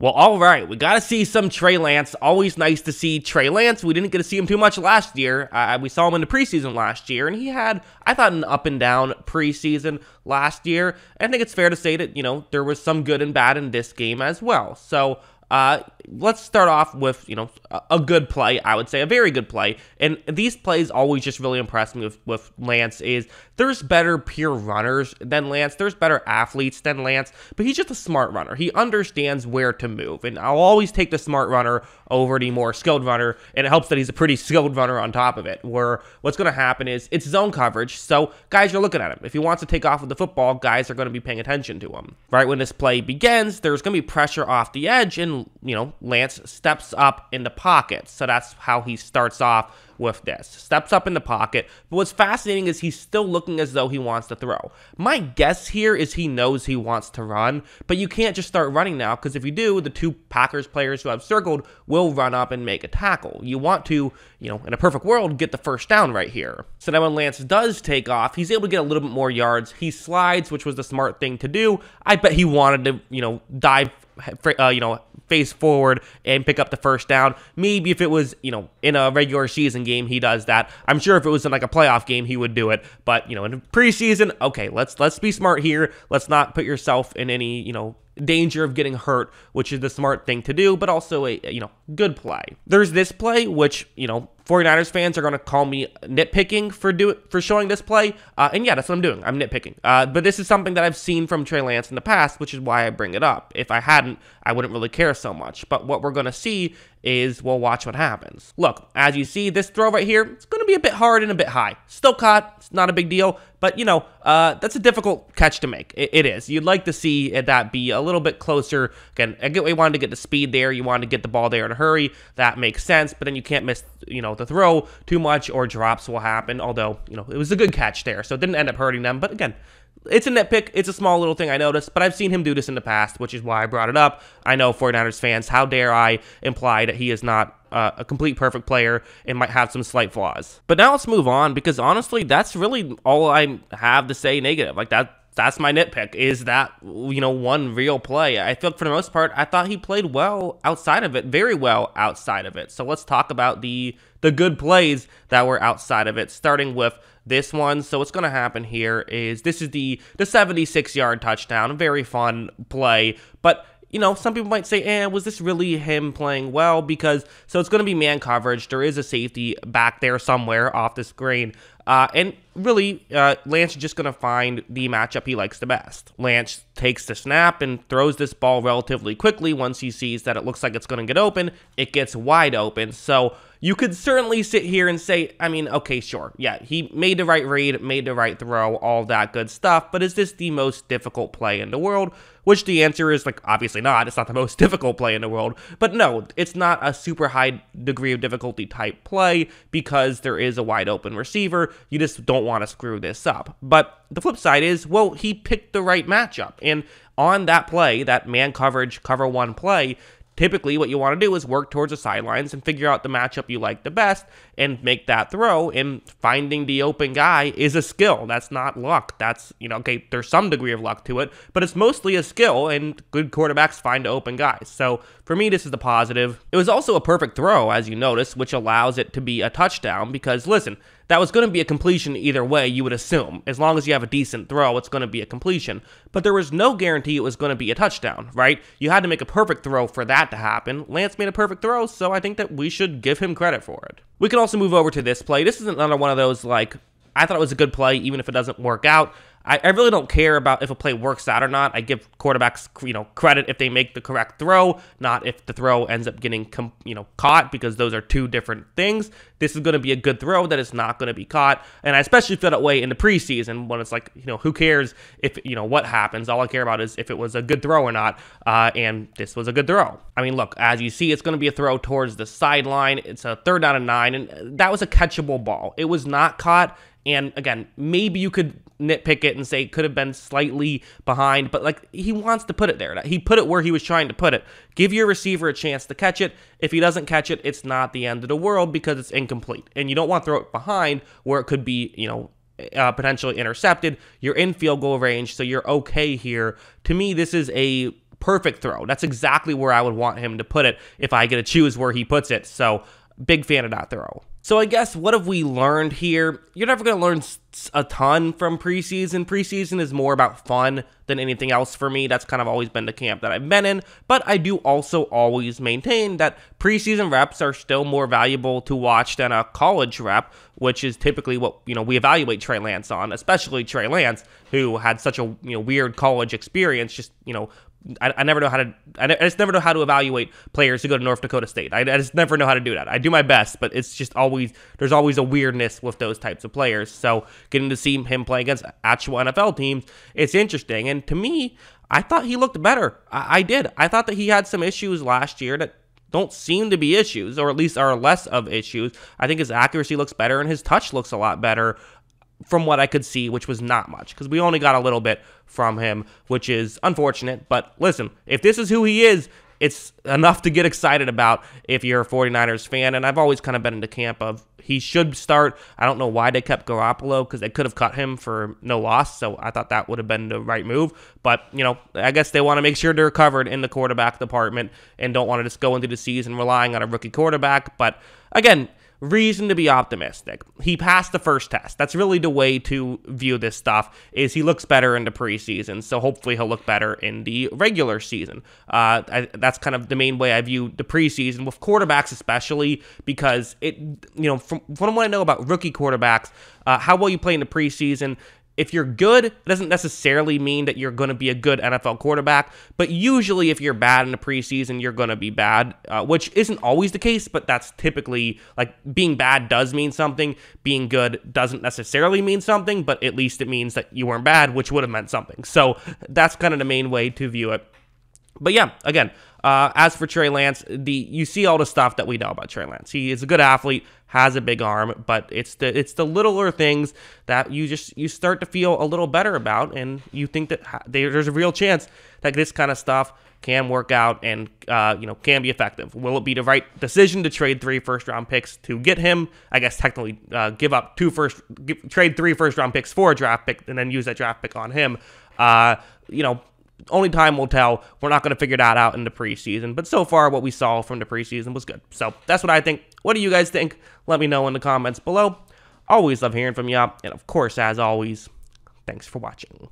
Well, all right, we got to see some Trey Lance. Always nice to see Trey Lance. We didn't get to see him too much last year. We saw him in the preseason last year, and he had, I thought, an up and down preseason last year. I think it's fair to say that, there was some good and bad in this game as well. So, let's start off with, a good play, I would say, a very good play. And these plays always just really impress me with Lance is there's better pure runners than Lance. There's better athletes than Lance, but he's just a smart runner. He understands where to move. And I'll always take the smart runner over the more skilled runner. And it helps that he's a pretty skilled runner on top of it, where what's going to happen is it's zone coverage. So guys are looking at him. If he wants to take off with the football, guys are going to be paying attention to him. Right when this play begins, there's going to be pressure off the edge, and Lance steps up in the pocket. So that's how he starts off with this. Steps up in the pocket. But what's fascinating is he's still looking as though he wants to throw. My guess here is he knows he wants to run, but you can't just start running now, because if you do, the two Packers players who have circled will run up and make a tackle. You want to, in a perfect world, get the first down right here. So now when Lance does take off, he's able to get a little bit more yards. He slides, which was the smart thing to do. I bet he wanted to, dive face forward and pick up the first down. Maybe if it was, in a regular season game, he does that. I'm sure if it was in like a playoff game, he would do it. But, in a preseason, okay, let's be smart here. Let's not put yourself in any, danger of getting hurt, which is the smart thing to do, but also a, good play. There's this play, which, 49ers fans are going to call me nitpicking for showing this play, and yeah, that's what I'm doing. I'm nitpicking. But this is something that I've seen from Trey Lance in the past, which is why I bring it up. If I hadn't, I wouldn't really care so much. But what we're going to see is, well, watch what happens. Look, as you see, this throw right here, it's going to be a bit hard and a bit high. Still caught. It's not a big deal. But, that's a difficult catch to make. It is. You'd like to see that be a little bit closer. Again, I get why you wanted to get the speed there. You wanted to get the ball there in a hurry. That makes sense. But then you can't miss, the throw too much, or drops will happen. Although, it was a good catch there. So it didn't end up hurting them. But again, it's a nitpick. It's a small little thing I noticed, but I've seen him do this in the past, which is why I brought it up. I know 49ers fans, how dare I imply that he is not a complete perfect player and might have some slight flaws. But now let's move on, because honestly, that's really all I have to say negative. Like that's my nitpick, is that, one real play. I feel for the most part, I thought he played well outside of it, very well outside of it. So let's talk about the good plays that were outside of it, starting with this one. So what's going to happen here is this is the 76-yard touchdown, a very fun play, but some people might say, was this really him playing well? Because, so it's going to be man coverage. There is a safety back there somewhere off the screen. And really, Lance is just going to find the matchup he likes the best. Lance takes the snap and throws this ball relatively quickly. Once he sees that it looks like it's going to get open, it gets wide open. So you could certainly sit here and say, okay, sure. Yeah, he made the right read, made the right throw, all that good stuff. But is this the most difficult play in the world? Which the answer is, obviously not. It's not the most difficult play in the world. But no, it's not a super high degree of difficulty type play, because there is a wide open receiver. You just don't want to screw this up. But the flip side is, well, he picked the right matchup. And on that play, that man coverage cover one play, typically what you want to do is work towards the sidelines and figure out the matchup you like the best and make that throw. And finding the open guy is a skill. That's not luck. That's, okay, there's some degree of luck to it, but it's mostly a skill, and good quarterbacks find open guys. So for me, this is the positive. It was also a perfect throw, as you notice, which allows it to be a touchdown, because listen, that was going to be a completion either way, you would assume. As long as you have a decent throw, it's going to be a completion. But there was no guarantee it was going to be a touchdown, right? You had to make a perfect throw for that to happen. Lance made a perfect throw, so I think that we should give him credit for it. We can also move over to this play. This is another one of those, I thought it was a good play, even if it doesn't work out. I really don't care about if a play works out or not. I give quarterbacks, credit if they make the correct throw, not if the throw ends up getting, caught, because those are two different things. This is going to be a good throw that is not going to be caught, and I especially feel that way in the preseason when it's who cares if, what happens? All I care about is if it was a good throw or not, and this was a good throw. Look, as you see, it's going to be a throw towards the sideline. It's a 3rd down and 9, and that was a catchable ball. It was not caught, and again, maybe you could nitpick it and say it could have been slightly behind, but he wants to put it there. He put it where he was trying to put it. Give your receiver a chance to catch it. If he doesn't catch it, it's not the end of the world, because it's incomplete. And you don't want to throw it behind where it could be, potentially intercepted. You're in field goal range, so you're okay here. To me, this is a perfect throw. That's exactly where I would want him to put it if I get to choose where he puts it. So big fan of that throw. So I guess what have we learned here? You're never going to learn a ton from preseason. Preseason is more about fun than anything else for me. That's kind of always been the camp that I've been in. But I do also always maintain that preseason reps are still more valuable to watch than a college rep, which is typically what, we evaluate Trey Lance on, especially Trey Lance, who had such a, weird college experience. Just, I never know how to. I just never know how to evaluate players who go to North Dakota State. I just never know how to do that. I do my best, but it's just there's always a weirdness with those types of players. So getting to see him play against actual NFL teams, it's interesting. And to me, I thought he looked better. I did. I thought that he had some issues last year that don't seem to be issues, or at least are less of issues. I think his accuracy looks better and his touch looks a lot better from what I could see, which was not much, because we only got a little bit from him, which is unfortunate. But listen, if this is who he is, it's enough to get excited about if you're a 49ers fan. And I've always kind of been in the camp of he should start. I don't know why they kept Garoppolo, because they could have cut him for no loss. So I thought that would have been the right move. But, I guess they want to make sure they're covered in the quarterback department and don't want to just go into the season relying on a rookie quarterback. But again, reason to be optimistic. He passed the first test. That's really the way to view this stuff, is he looks better in the preseason, so hopefully he'll look better in the regular season. That's kind of the main way I view the preseason, with quarterbacks especially, because from what I know about rookie quarterbacks, how well you play in the preseason, if you're good, it doesn't necessarily mean that you're going to be a good NFL quarterback, but usually if you're bad in the preseason, you're going to be bad, which isn't always the case, but that's typically, like, being bad does mean something. Being good doesn't necessarily mean something, but at least it means that you weren't bad, which would have meant something. So that's kind of the main way to view it. But yeah, again, as for Trey Lance, you see all the stuff that we know about Trey Lance. He is a good athlete, has a big arm, but it's the littler things that you start to feel a little better about, and you think that there's a real chance that this kind of stuff can work out and can be effective. Will it be the right decision to trade 3 first-round picks to get him? I guess technically trade 3 first-round picks for a draft pick and then use that draft pick on him. Only time will tell. We're not going to figure that out in the preseason. But so far, what we saw from the preseason was good. So that's what I think. What do you guys think? Let me know in the comments below. Always love hearing from you. And of course, as always, thanks for watching.